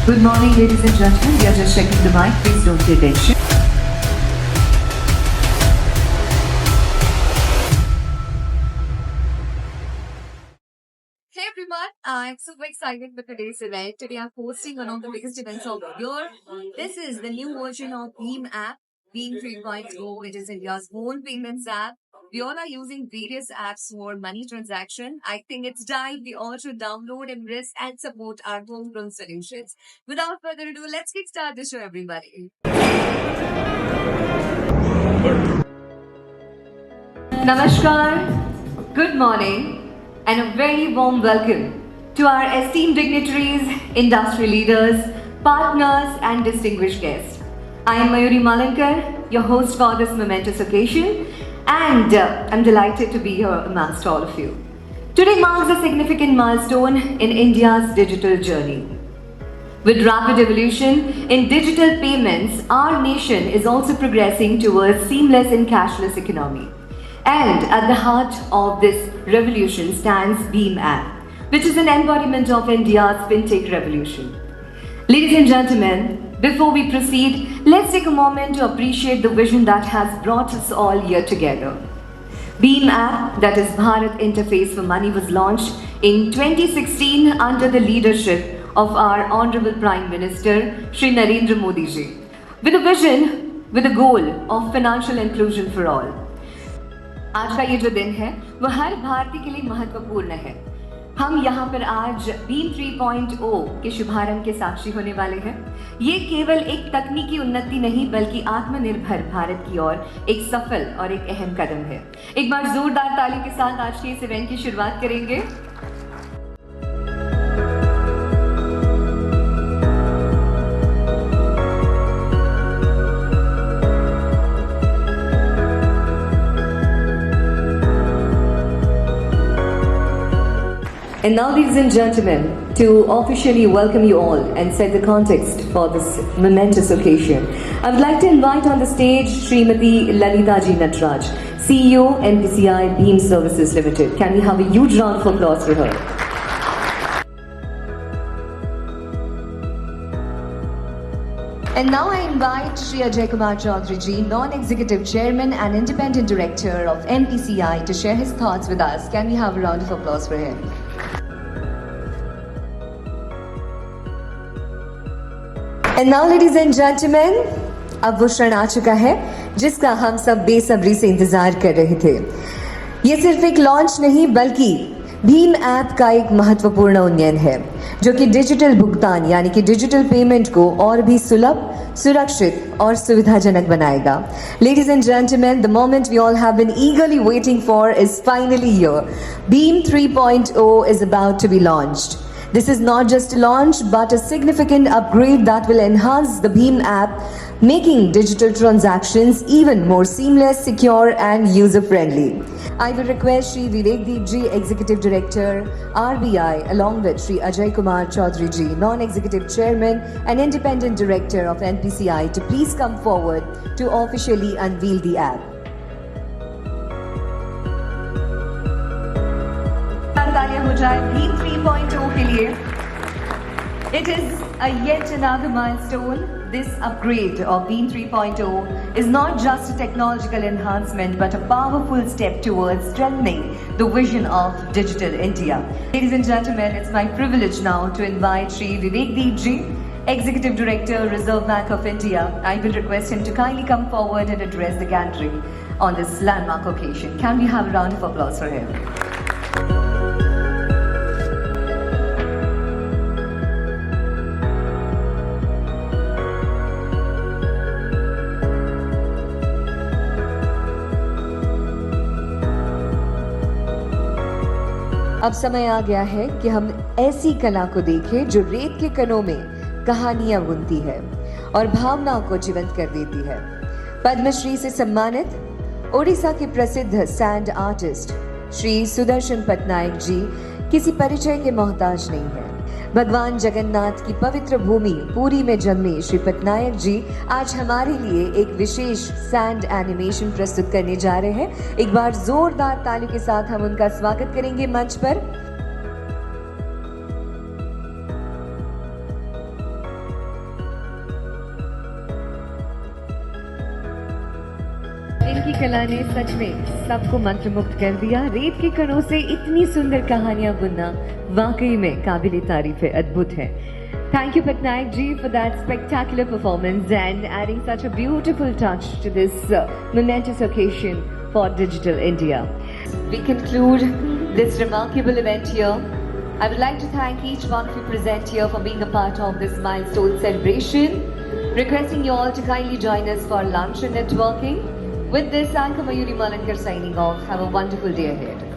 Good morning, ladies and gentlemen. We are just checking the mic. Please don't pay attention. Hey everyone, I'm super excited for today's event. Today I'm hosting one of the biggest events of the year. This is the new version of Bhim app, Bhim 3.0, which is India's own payments app. We all are using various apps for money transaction. I think it's time we all should download, embrace, and support our homegrown solutions. Without further ado, let's kickstart the show, everybody. Namaskar, good morning, and a very warm welcome to our esteemed dignitaries, industry leaders, partners, and distinguished guests. I am Mayuri Malandkar, your host for this momentous occasion, and I'm delighted to be here amongst all of you. Today marks a significant milestone in India's digital journey. With rapid evolution in digital payments, our nation is also progressing towards seamless and cashless economy. And at the heart of this revolution stands Bhim app, which is an embodiment of India's fintech revolution. Ladies and gentlemen, before we proceed, let's take a moment to appreciate the vision that has brought us all here together. Bhim app, that is Bharat Interface for Money, was launched in 2016 under the leadership of our Honorable Prime Minister, Shri Narendra Modi ji, with a vision, with a goal of financial inclusion for all. आज का ये जो दिन है वो हर भारतीय के लिए महत्वपूर्ण है। हम यहाँ पर आज Bhim 3.0 के शुभारंभ के साक्षी होने वाले हैं। ये केवल एक तकनीकी उन्नति नहीं बल्कि आत्मनिर्भर भारत की ओर एक सफल और एक अहम कदम है। एक बार जोरदार ताली के साथ आज के इस इवेंट की शुरुआत करेंगे। And now, ladies and gentlemen, to officially welcome you all and set the context for this momentous occasion, I would like to invite on the stage Srimati Lalitaji Natraj, CEO NPCI Bhim Services Limited. Can we have a huge round of applause for her? And now I invite Shri Ajay Kumar Chaudhary ji, Non-Executive Chairman and Independent Director of NPCI, to share his thoughts with us. Can we have a round of applause for him? And now, ladies and gentlemen, अब वो क्षण आ चुका है जिसका हम सब बेसब्री से इंतजार कर रहे थे। ये सिर्फ एक लॉन्च नहीं बल्कि भीम ऐप का एक महत्वपूर्ण उन्नयन है जो कि डिजिटल भुगतान यानी कि डिजिटल पेमेंट को और भी सुलभ, सुरक्षित और सुविधाजनक बनाएगा। Ladies and gentlemen, the moment we all have been eagerly waiting for is finally here. Bhim 3.0 is about to be launched. This is not just a launch but a significant upgrade that will enhance the Bhim app, making digital transactions even more seamless, secure and user-friendly. I will request Shri Vivek Deep ji, Executive Director, RBI, along with Shri Ajay Kumar Chaudhary ji, Non-Executive Chairman and Independent Director of NPCI, to please come forward to officially unveil the app. तालियां हो जाए Bhim 3.0 के लिए. It is a yet another milestone. This upgrade of Bhim 3.0 is not just a technological enhancement but a powerful step towards strengthening the vision of digital India. Ladies and gentlemen, it's my privilege now to invite Shri Vivek Deep ji, Executive Director, Reserve Bank of India. I will request him to kindly come forward and address the gathering on this landmark occasion. Can we have a round of applause for him? अब समय आ गया है कि हम ऐसी कला को देखें जो रेत के कणों में कहानियां बुनती है और भावनाओं को जीवंत कर देती है। पद्मश्री से सम्मानित ओडिशा के प्रसिद्ध सैंड आर्टिस्ट श्री सुदर्शन पटनायक जी किसी परिचय के मोहताज नहीं है। भगवान जगन्नाथ की पवित्र भूमि पुरी में जन्मे श्री पटनायक जी आज हमारे लिए एक विशेष सैंड एनिमेशन प्रस्तुत करने जा रहे हैं। एक बार जोरदार तालियों के साथ हम उनका स्वागत करेंगे मंच पर। इनकी कला ने सच में सबको मंत्रमुग्ध कर दिया। रेत के कणों से इतनी सुंदर कहानियां बुनना वाकई में काबिले तारीफ है, अद्भुत है। Thank you, Patnaik ji, for that spectacular performance and adding such a beautiful touch to this momentous occasion for Digital India. We conclude this remarkable event here. I would like to thank each one of you present here for being a part of this milestone celebration. Requesting you all to kindly join us for lunch and networking. With this, Anchor Mayuri Malandkar signing off. Have a wonderful day ahead.